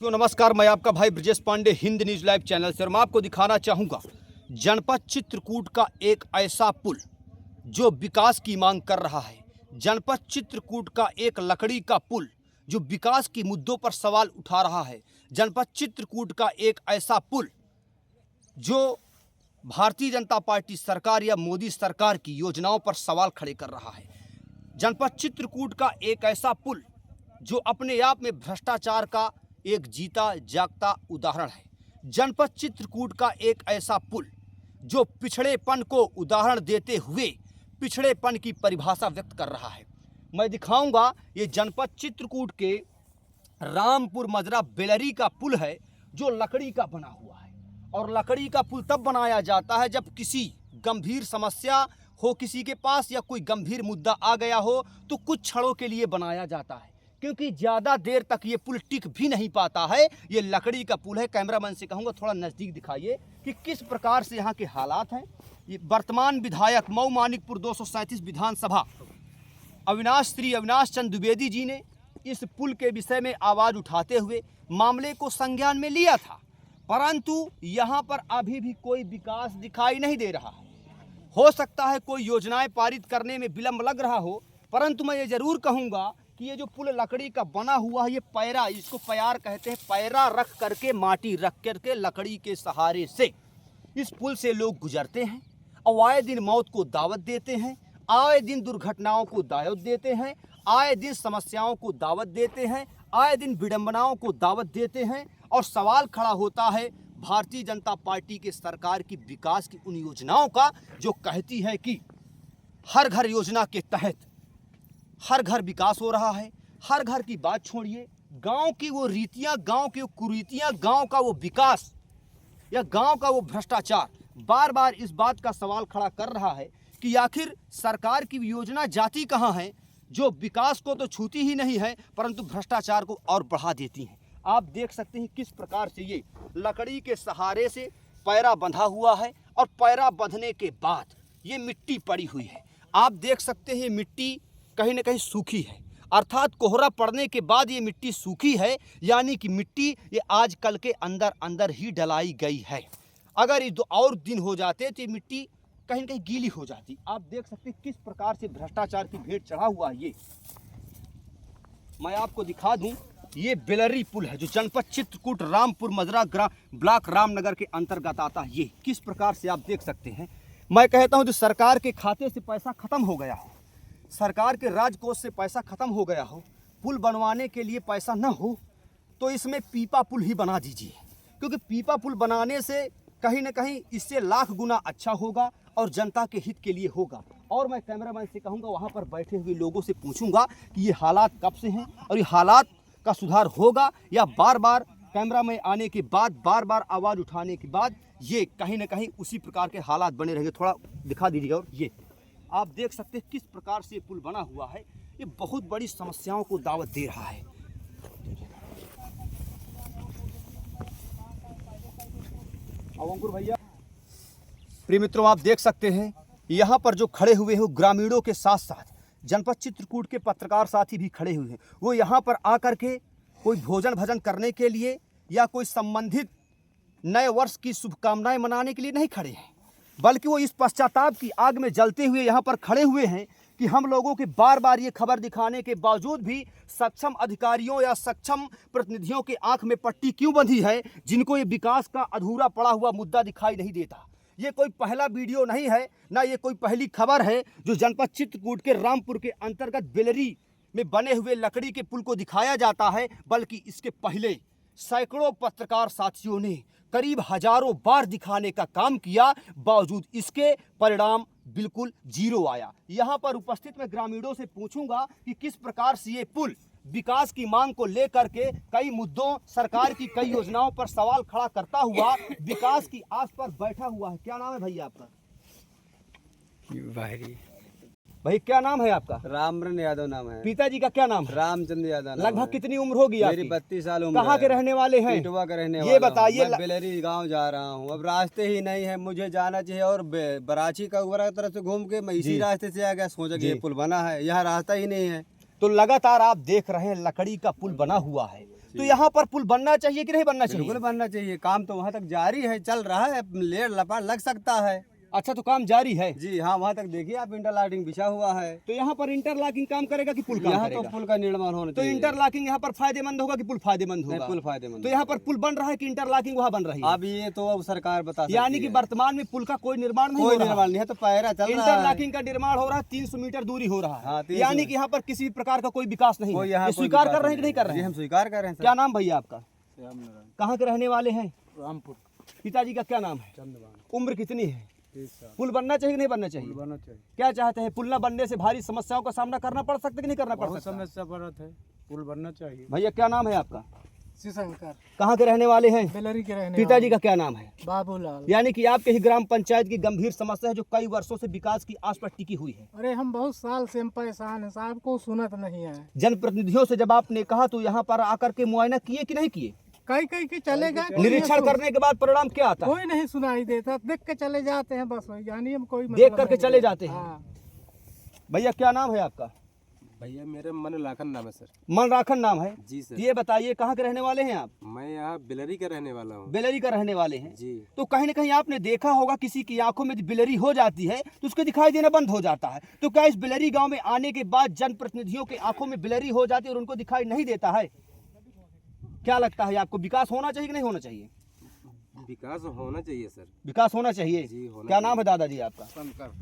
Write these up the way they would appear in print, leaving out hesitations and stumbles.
तो नमस्कार, मैं आपका भाई Brajesh Pandey Hind news live channel से, और मैं आपको दिखाना चाहूँगा जनपद चित्रकूट का एक ऐसा पुल जो विकास की मांग कर रहा है। जनपद चित्रकूट का एक लकड़ी का पुल जो विकास की मुद्दों पर सवाल उठा रहा है। जनपद चित्रकूट का एक ऐसा पुल जो भारतीय जनता पार्टी सरकार या मोदी सरकार की योजनाओं पर सवाल खड़े कर रहा है। जनपद चित्रकूट का एक ऐसा पुल जो अपने आप में भ्रष्टाचार का एक जीता जागता उदाहरण है। जनपद चित्रकूट का एक ऐसा पुल जो पिछड़ेपन को उदाहरण देते हुए पिछड़ेपन की परिभाषा व्यक्त कर रहा है। मैं दिखाऊंगा, ये जनपद चित्रकूट के रामपुर मजरा बेलरी का पुल है जो लकड़ी का बना हुआ है। और लकड़ी का पुल तब बनाया जाता है जब किसी गंभीर समस्या हो किसी के पास, या कोई गंभीर मुद्दा आ गया हो, तो कुछ क्षणों के लिए बनाया जाता है, क्योंकि ज़्यादा देर तक ये पुल टिक भी नहीं पाता है। ये लकड़ी का पुल है। कैमरामैन से कहूँगा थोड़ा नज़दीक दिखाइए कि किस प्रकार से यहाँ के हालात हैं। ये वर्तमान विधायक मऊ मानिकपुर 237 विधानसभा अविनाश चंद्र द्विवेदी जी ने इस पुल के विषय में आवाज़ उठाते हुए मामले को संज्ञान में लिया था, परंतु यहाँ पर अभी भी कोई विकास दिखाई नहीं दे रहा है। हो सकता है कोई योजनाएं पारित करने में विलंब लग रहा हो, परंतु मैं ये ज़रूर कहूँगा कि ये जो पुल लकड़ी का बना हुआ है, ये पैरा, इसको प्यार कहते हैं, पैरा रख करके, माटी रख करके, लकड़ी के सहारे से इस पुल से लोग गुजरते हैं और आए दिन मौत को दावत देते हैं, आए दिन दुर्घटनाओं को दावत देते हैं, आए दिन समस्याओं को दावत देते हैं, आए दिन विडंबनाओं को दावत देते हैं। और सवाल खड़ा होता है भारतीय जनता पार्टी के सरकार की विकास की उन योजनाओं का जो कहती है कि हर घर योजना के तहत हर घर विकास हो रहा है। हर घर की बात छोड़िए, गांव की वो रीतियां, गांव की वो कुरीतियां, गांव का वो विकास या गांव का वो भ्रष्टाचार बार बार इस बात का सवाल खड़ा कर रहा है कि आखिर सरकार की योजना जाती कहां है, जो विकास को तो छूती ही नहीं है परंतु भ्रष्टाचार को और बढ़ा देती हैं। आप देख सकते हैं किस प्रकार से ये लकड़ी के सहारे से पैरा बंधा हुआ है, और पैरा बंधने के बाद ये मिट्टी पड़ी हुई है। आप देख सकते हैं मिट्टी कहीं ना कहीं सूखी है, अर्थात कोहरा पड़ने के बाद ये मिट्टी सूखी है, यानी कि मिट्टी ये आजकल के अंदर अंदर ही डलाई गई है। अगर ये 2 और दिन हो जाते तो ये मिट्टी कहीं ना कहीं गीली हो जाती। आप देख सकते हैं किस प्रकार से भ्रष्टाचार की भेंट चढ़ा हुआ है। ये मैं आपको दिखा दूं, ये बेलरी पुल है जो जनपद चित्रकूट रामपुर मजरा ब्लॉक रामनगर के अंतर्गत आता है। ये किस प्रकार से आप देख सकते हैं। मैं कहता हूं जो सरकार के खाते से पैसा खत्म हो गया हो, सरकार के राजकोष से पैसा खत्म हो गया हो, पुल बनवाने के लिए पैसा न हो, तो इसमें पीपा पुल ही बना दीजिए, क्योंकि पीपा पुल बनाने से कहीं ना कहीं इससे लाख गुना अच्छा होगा और जनता के हित के लिए होगा। और मैं कैमरामैन से कहूँगा वहाँ पर बैठे हुए लोगों से पूछूंगा कि ये हालात कब से हैं और ये हालात का सुधार होगा, या बार बार कैमरा में आने के बाद, बार बार आवाज़ उठाने के बाद ये कहीं ना कहीं उसी प्रकार के हालात बने रहेंगे। थोड़ा दिखा दीजिएगा। और ये आप देख सकते हैं किस प्रकार से पुल बना हुआ है। ये बहुत बड़ी समस्याओं को दावत दे रहा है। अंकुर भैया, प्रिय मित्रों, आप देख सकते हैं यहाँ पर जो खड़े हुए हैं ग्रामीणों के साथ साथ जनपद चित्रकूट के पत्रकार साथी भी खड़े हुए हैं। वो यहाँ पर आकर के कोई भोजन भजन करने के लिए या कोई संबंधित नए वर्ष की शुभकामनाएं मनाने के लिए नहीं खड़े हैं, बल्कि वो इस पश्चाताप की आग में जलते हुए यहाँ पर खड़े हुए हैं कि हम लोगों के बार बार ये खबर दिखाने के बावजूद भी सक्षम अधिकारियों या सक्षम प्रतिनिधियों के आंख में पट्टी क्यों बंधी है, जिनको ये विकास का अधूरा पड़ा हुआ मुद्दा दिखाई नहीं देता। ये कोई पहला वीडियो नहीं है, ना ये कोई पहली खबर है जो जनपद चित्रकूट के रामपुर के अंतर्गत बेलरी में बने हुए लकड़ी के पुल को दिखाया जाता है, बल्कि इसके पहले सैकड़ों पत्रकार साथियों ने करीब हजारों बार दिखाने का काम किया, बावजूद इसके परिणाम बिल्कुल जीरो आया। यहाँ पर उपस्थित मैं ग्रामीणों से पूछूंगा कि किस प्रकार से ये पुल विकास की मांग को लेकर के कई मुद्दों, सरकार की कई योजनाओं पर सवाल खड़ा करता हुआ विकास की आस पर बैठा हुआ है। क्या नाम है भैया आपका? भाई क्या नाम है आपका? रामरन यादव नाम है। पिताजी का क्या नाम है? रामचंद्र यादव। लगभग कितनी उम्र होगी आपकी? मेरी 32 साल उम्र। कहाँ के रहने वाले हैं? इटवा के रहने वाला। ये बताइए, मैं बेलरी गांव जा रहा हूँ, अब रास्ते ही नहीं है, मुझे जाना चाहिए और बराची का उबरा की तरफ से घूम के मैं इसी रास्ते से आ गया, सोचा कि ये पुल बना है, यहाँ रास्ता ही नहीं है। तो लगातार आप देख रहे हैं लकड़ी का पुल बना हुआ है, तो यहाँ पर पुल बनना चाहिए कि नहीं बनना चाहिए? बिल्कुल बनना चाहिए। काम तो वहाँ तक जारी है, चल रहा है, लेट लपाट लग सकता है। अच्छा, तो काम जारी है। जी हाँ, वहाँ तक देखिए आप, इंटरलॉकिंग बिछा हुआ है। तो यहाँ पर इंटरलॉकिंग काम करेगा कि पुल काम यहाँ करेगा? तो पुल का निर्माण होना तो चाहिए। इंटरलॉकिंग यहाँ पर फायदेमंद होगा कि पुल फायदेमंद नहीं, होगा? पुल फायदेमंद। तो यहाँ पर पुल बन रहा है कि इंटरलॉकिंग वहाँ बन रही है? अब ये तो अब सरकार बता सकती यानी कि है। वर्तमान में पुल का कोई निर्माण नहीं कोई हो रहा। निर्माण नहीं है, तो पैरा चल रहा है। इंटरलॉकिंग का निर्माण हो रहा है, 300 मीटर दूरी हो रहा हाँ, है। 300 यानी कि यहाँ पर किसी भी प्रकार का कोई विकास नहीं कोई है। यहाँ ये कोई स्वीकार विकास कर रहे हैं कि नहीं कर रहे जी, हैं? हम स्वीकार कर रहे हैं सर। क्या नाम भैया आपका? श्यामनारायण। कहाँ के रहने वाले हैं? रामपुर। पिताजी का क्या नाम है? चंद्रबान। उम्र कितनी है? 30 साल। पुल बनना चाहिए कि नहीं बनना चाहिए? बनना चाहिए। क्या चाहते हैं? पुल न बनने से भारी समस्याओं का सामना करना पड़ सकता है कि नहीं करना पड़ बहुत सकता? समस्या पड़त है, पुल बनना चाहिए। भैया क्या नाम है आपका? शिवशंकर। कहाँ के रहने वाले हैं? बेलरी के रहने पिताजी का क्या नाम है? बाबूलाल। यानी कि आपके ही ग्राम पंचायत की गंभीर समस्या है जो कई वर्षों से विकास की आस पर टिकी हुई है। अरे हम बहुत साल से हम परेशान हैं साहब, को सुनत नहीं है। जनप्रतिनिधियों से जब आपने कहा तो यहाँ पर आकर के मुआयना किए कि नहीं किए? कई कई के चले गए, निरीक्षण करने के बाद परिणाम क्या आता है? कोई नहीं सुनाई देता, देख के चले जाते हैं बस, वही यानी हम कोई देख करके चले जाते हैं। हाँ। भैया क्या नाम है आपका? भैया मेरे मन लाखन नाम है सर। मनराखन नाम है जी सर। ये बताइए कहाँ के रहने वाले हैं आप? मैं यहाँ बिलरी का रहने वाला हूँ। बेलरी का रहने वाले हैं। जी। तो कहीं न कहीं आपने देखा होगा किसी की आंखों में बिलरी हो जाती है तो उसको दिखाई देना बंद हो जाता है। तो क्या इस बिलरी गांव में आने के बाद जनप्रतिनिधियों के आंखों में बिलरी हो जाती है और उनको दिखाई नहीं देता है? क्या लगता है आपको, विकास होना चाहिए कि नहीं होना चाहिए? विकास होना चाहिए सर। विकास होना चाहिए। जी, होना क्या नाम है दादाजी आपका? शंकर।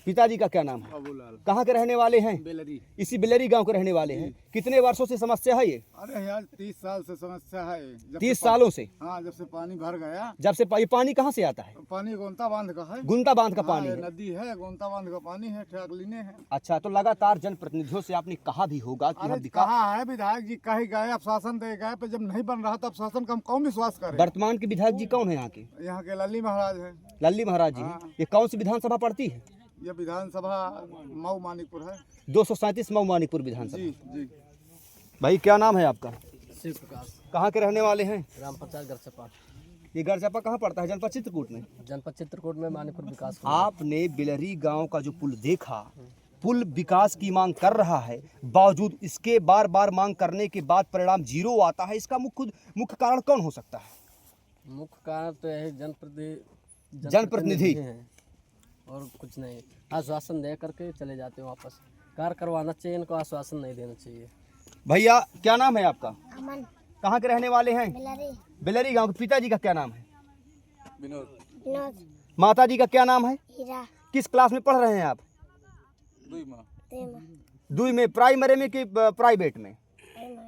पिताजी का क्या नाम है? बाबूलाल। कहाँ के रहने वाले हैं? बेलरी। इसी बिलरी गांव के रहने वाले हैं। कितने वर्षों से समस्या है ये? अरे यार 30 साल से समस्या है। 30 सालों से? हाँ, जब से पानी भर गया। जब से ये पानी कहाँ से आता है? पानी गोंता बांध का है। गुंता बांध का पानी हाँ, है। नदी है, गोंता बांध का पानी है, ठेकलिने है। अच्छा, तो लगातार जनप्रतिनिधियों से आपने कहा भी होगा कि हम अरे विकास, कहाँ है, विधायक जी कहीं गए, अब शासन दे गए, पर जब नहीं बन रहा तब शासन का हम कौन विश्वास करे। वर्तमान के विधायक जी कौन है यहाँ के? यहाँ के लल्ली महाराज है। लल्ली महाराज जी हैं। हाँ। ये कौन सी विधानसभा पड़ती है? ये विधानसभा मऊ मानिकपुर है। 237 मऊ मानिकपुर विधानसभा। जी जी। भाई क्या नाम है आपका? शिव प्रकाश। कहाँ के रहने वाले हैं? ग्राम पंचायत गरचपा। ये गरचपा कहाँ पड़ता है? जनपद चित्रकूट में। जनपद चित्रकूट में मानिकपुर विकास। आपने बिलरी गांव का जो पुल देखा, पुल विकास की मांग कर रहा है, बावजूद इसके बार बार मांग करने के बाद परिणाम जीरो आता है। इसका मुख्य कारण कौन हो सकता है? मुख्य कारण तो यही जनप्रतिनिधि हैं और कुछ नहीं। आश्वासन दे करके चले जाते हैं वापस। कार्य करवाना चाहिए, इनको आश्वासन नहीं देना चाहिए। भैया क्या नाम है आपका? अमन। कहाँ के रहने वाले हैं? बिलरी। बिलरी गांव के। पिताजी का क्या नाम है? विनोद। माता जी का क्या नाम है? हीरा। किस क्लास में पढ़ रहे हैं आप? तेमा। 2 में? प्राइमरी में कि प्राइवेट में? तेमा।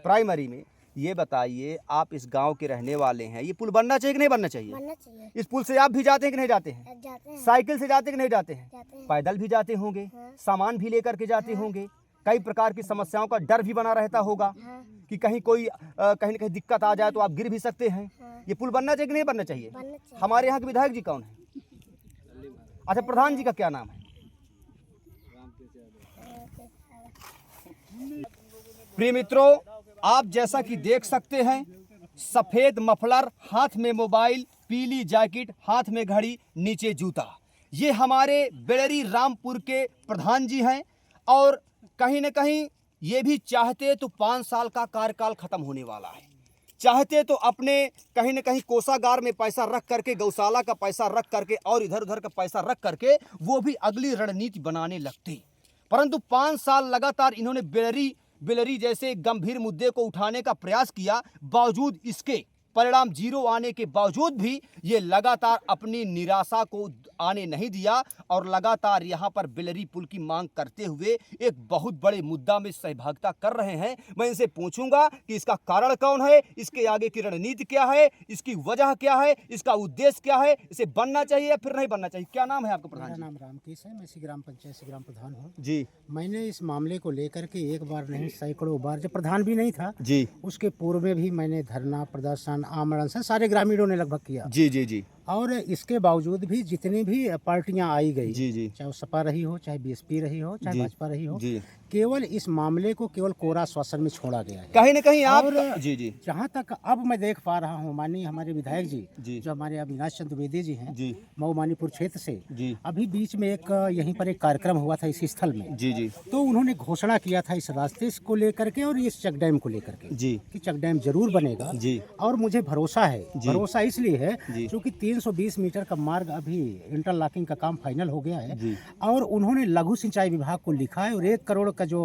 प्राइमरी में। ये बताइए, आप इस गांव के रहने वाले हैं, ये पुल बनना चाहिए कि नहीं बनना चाहिए? बनना चाहिए। इस पुल से आप भी जाते हैं कि नहीं जाते हैं? अब जाते हैं। साइकिल से जाते हैं कि नहीं जाते हैं? जाते हैं। पैदल भी जाते होंगे, हाँ। सामान भी लेकर के जाते होंगे। कई प्रकार की समस्याओं का डर भी बना रहता होगा हाँ। कि कहीं कोई कहीं न कहीं दिक्कत आ जाए तो आप गिर भी सकते हैं। हाँ। ये पुल बनना चाहिए कि नहीं बनना चाहिए? बनना चाहिए। हमारे यहाँ के विधायक जी कौन है? अच्छा, प्रधान जी का क्या नाम है? प्रिय मित्रों, आप जैसा कि देख सकते हैं, सफेद मफलर, हाथ में मोबाइल, पीली जैकेट, हाथ में घड़ी, नीचे जूता, ये हमारे बेलरी रामपुर के प्रधान जी हैं। और कहीं न कहीं ये भी चाहते तो 5 साल का कार्यकाल खत्म होने वाला है, चाहते तो अपने कहीं न कहीं कोषागार में पैसा रख करके, गौशाला का पैसा रख करके और इधर उधर का पैसा रख करके वो भी अगली रणनीति बनाने लगते। परंतु 5 साल लगातार इन्होंने बेलरी जैसे गंभीर मुद्दे को उठाने का प्रयास किया, बावजूद इसके परिणाम जीरो आने के बावजूद भी ये लगातार अपनी निराशा को आने नहीं दिया और लगातार यहाँ पर बेलरी पुल की मांग करते हुए एक बहुत बड़े मुद्दा में सहभागिता कर रहे हैं। मैं इनसे पूछूंगा कि इसका कारण कौन है, इसके आगे की रणनीति क्या है, इसकी वजह क्या है, इसका उद्देश्य क्या है, इसे बनना चाहिए या फिर नहीं बनना चाहिए। क्या नाम है आपका प्रधान मेरा जी? नाम रामकेश है, मैं इसी ग्राम पंचायत से ग्राम प्रधान हूँ। जी मैंने इस मामले को लेकर के एक बार नहीं सैकड़ों बार, जब प्रधान भी नहीं था जी उसके पूर्व में भी मैंने धरना प्रदर्शन आमरण से सारे ग्रामीणों ने लगभग किया। जी जी जी और इसके बावजूद भी जितनी भी पार्टियां आई गई, जी जी चाहे वो सपा रही हो, चाहे बीएसपी रही हो, चाहे जी, भाजपा रही हो, जी केवल इस मामले को केवल कोरा आश्वासन में छोड़ा गया है। कहीं न कहीं आप और जी जी जहाँ तक अब मैं देख पा रहा हूँ, माननीय हमारे विधायक जी। जी जो हमारे अविनाश चंद्र द्विवेदी जी हैं, जी मऊ मानीपुर क्षेत्र से, जी अभी बीच में एक यहीं पर एक कार्यक्रम हुआ था इस स्थल में, जी जी तो उन्होंने घोषणा किया था इस रास्ते को लेकर के और इस चेक डैम को लेकर के जी कि चेक डैम जरूर बनेगा। जी और मुझे भरोसा है, जी। भरोसा इसलिए है जी। क्योंकि 320 मीटर का मार्ग अभी इंटरलॉकिंग का काम फाइनल हो गया है जी। और उन्होंने लघु सिंचाई विभाग को लिखा है और 1 करोड़ का जो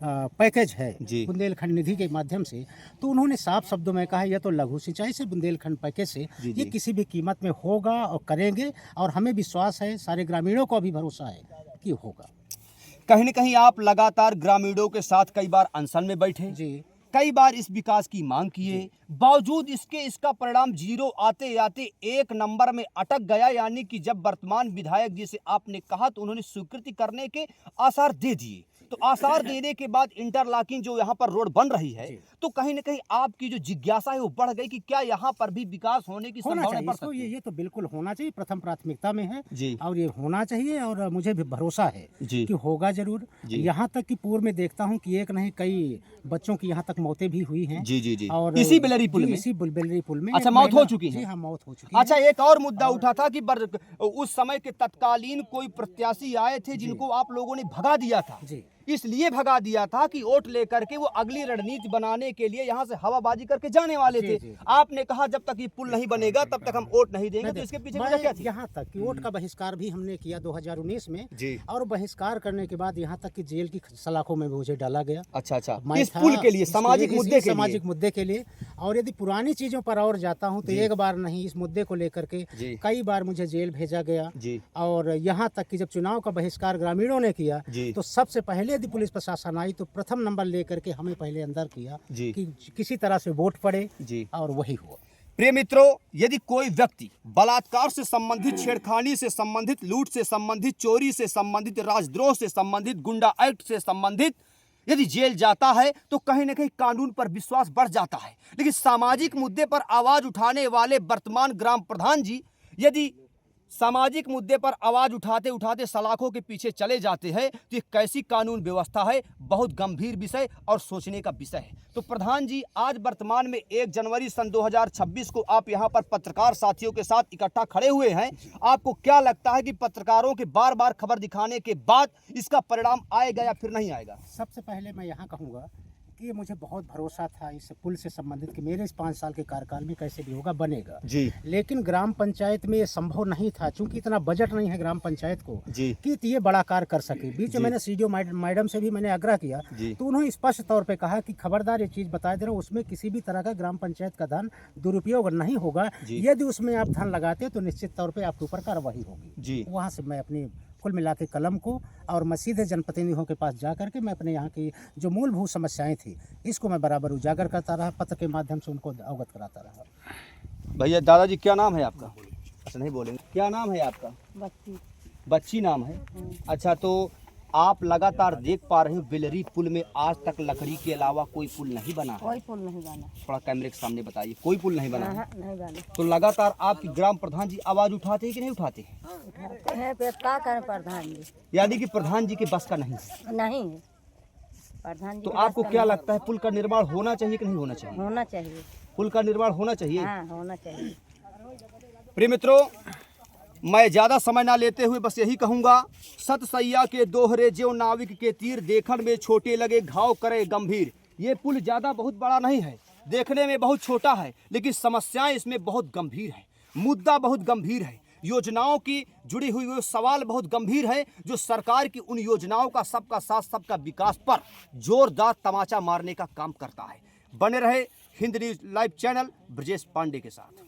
पैकेज है जी। बुंदेलखंड निधि के माध्यम से, तो उन्होंने साफ शब्दों में कहा यह तो लघु सिंचाई से बुंदेलखंड पैकेज से जी, ये जी। किसी भी कीमत में होगा और करेंगे, और हमें विश्वास है, सारे ग्रामीणों को भी भरोसा है कि होगा। कहीं न कहीं आप लगातार ग्रामीणों के साथ कई बार अनशन में बैठे, जी कई बार इस विकास की मांग किए, बावजूद इसका परिणाम जीरो आते आते 1 नंबर में अटक गया। यानी कि जब वर्तमान विधायक जी से आपने कहा तो उन्होंने स्वीकृति करने के आसार दे दिए, तो आसार देने के बाद इंटरलॉकिंग जो यहाँ पर रोड बन रही है, तो कहीं न कहीं आपकी जो जिज्ञासा है वो बढ़ गई कि क्या यहाँ पर भी विकास होने की होना संभावना चाहिए, बढ़ इसको सकती है? ये तो बिल्कुल होना चाहिए, प्रथम प्राथमिकता में है जी और ये होना चाहिए और मुझे भी भरोसा है जी कि होगा जरूर। जी। यहाँ तक कि पूर्व में देखता हूँ कि एक नहीं कई बच्चों की यहाँ तक मौतें भी हुई हैं। जी जी जी और इसी बेलरी पुल जी, में? इसी बेलरी पुल में अच्छा, एक मौत हो महिला- चुकी जी है? हाँ, मौत हो चुकी है। अच्छा, एक और मुद्दा उठा था कि उस समय के तत्कालीन कोई प्रत्याशी आए थे जिनको आप लोगों ने भगा दिया था, जी इसलिए भगा दिया था कि वोट लेकर के वो अगली रणनीति बनाने के लिए यहाँ से हवाबाजी करके जाने वाले जी, थे। जी। आपने कहा जब तक ये पुल नहीं बनेगा तब तक हम वोट नहीं देंगे, तो इसके पीछे वजह क्या थी? यहाँ तक कि वोट का बहिष्कार भी हमने किया 2019 में, जी। और बहिष्कार करने के बाद यहाँ तक कि जेल की सलाखों में भी मुझे डाला गया। अच्छा अच्छा, मैं इस था पुल के लिए, इसके सामाजिक लिए, मुद्दे के लिए? सामाजिक मुद्दे के लिए। और यदि पुरानी चीजों पर और जाता हूँ तो एक बार नहीं, इस मुद्दे को लेकर के जी। कई बार मुझे जेल भेजा गया। जी और यहाँ तक कि जब चुनाव का बहिष्कार ग्रामीणों ने किया जी। तो सबसे पहले यदि पुलिस प्रशासन आई तो प्रथम नंबर लेकर के हमें पहले अंदर किया जी। कि किसी तरह से वोट पड़े, जी। और वही हुआ। प्रिय मित्रों, यदि कोई व्यक्ति बलात्कार से संबंधित, छेड़खानी से संबंधित, लूट से संबंधित, चोरी से संबंधित, राजद्रोह से संबंधित, गुंडा एक्ट से संबंधित यदि जेल जाता है तो कहीं न कहीं कानून पर विश्वास बढ़ जाता है। लेकिन सामाजिक मुद्दे पर आवाज उठाने वाले वर्तमान ग्राम प्रधान जी यदि सामाजिक मुद्दे पर आवाज उठाते उठाते सलाखों के पीछे चले जाते हैं तो ये कैसी कानून व्यवस्था है? बहुत गंभीर विषय और सोचने का विषय है। तो प्रधान जी, आज वर्तमान में 1 जनवरी सन 2026 को आप यहाँ पर पत्रकार साथियों के साथ इकट्ठा खड़े हुए हैं। आपको क्या लगता है कि पत्रकारों के बार बार खबर दिखाने के बाद इसका परिणाम आएगा या फिर नहीं आएगा? सबसे पहले मैं यहाँ कहूँगा कि मुझे बहुत भरोसा था इस पुल से संबंधित कि मेरे इस 5 साल के कार्यकाल में कैसे भी होगा, बनेगा। जी लेकिन ग्राम पंचायत में ये संभव नहीं था, क्योंकि इतना बजट नहीं है ग्राम पंचायत को जी कि ये बड़ा कार्य कर सके। बीच में मैंने सीडीओ मैडम से भी मैंने आग्रह किया, जी। तो उन्होंने स्पष्ट तौर पे कहा कि खबरदार ये चीज़ बता दे रहा हूँ, उसमें किसी भी तरह का ग्राम पंचायत का धन दुरुपयोग नहीं होगा। यदि उसमें आप धन लगाते तो निश्चित तौर पर आपके ऊपर कार्रवाई होगी। जी वहाँ से मैं अपनी कुल मिला के कलम को और मैं सीधे जनप्रतिनिधियों के पास जा करके मैं अपने यहाँ की जो मूलभूत समस्याएं थी इसको मैं बराबर उजागर करता रहा, पत्र के माध्यम से उनको अवगत कराता रहा। भैया, दादाजी क्या नाम है आपका? अच्छा, नहीं बोलेंगे। क्या नाम है आपका? बच्ची बच्ची नाम है। अच्छा, तो आप लगातार देख पा रहे हैं बेलरी पुल में आज तक लकड़ी के अलावा कोई पुल नहीं बना है। कोई पुल नहीं बना। थोड़ा कैमरे के सामने बताइए, कोई पुल नहीं बना है। हाँ, नहीं बना। तो लगातार आपकी ग्राम प्रधान जी आवाज उठाते हैं कि नहीं उठाते हैं? उठाते हैं पे क्या करें प्रधान जी? यानी कि प्रधान जी के बस का नहीं है। नहीं है प्रधान जी तो के आपको पास क्या तो लगता है पुल का निर्माण होना चाहिए कि नहीं होना चाहिए? होना चाहिए। पुल का निर्माण होना चाहिए। हाँ, होना चाहिए। प्रिय मित्रों, मैं ज्यादा समय ना लेते हुए बस यही कहूंगा, सत सैया के दोहरे ज्यों नाविक के तीर, देखन में छोटे लगे घाव करे गंभीर। ये पुल ज्यादा बहुत बड़ा नहीं है, देखने में बहुत छोटा है, लेकिन समस्याएं इसमें बहुत गंभीर है, मुद्दा बहुत गंभीर है, योजनाओं की जुड़ी हुई वो सवाल बहुत गंभीर है, जो सरकार की उन योजनाओं का सबका साथ सबका विकास पर जोरदार तमाचा मारने का काम करता है। बने रहे Hind news live channel Brajesh Pandey के साथ।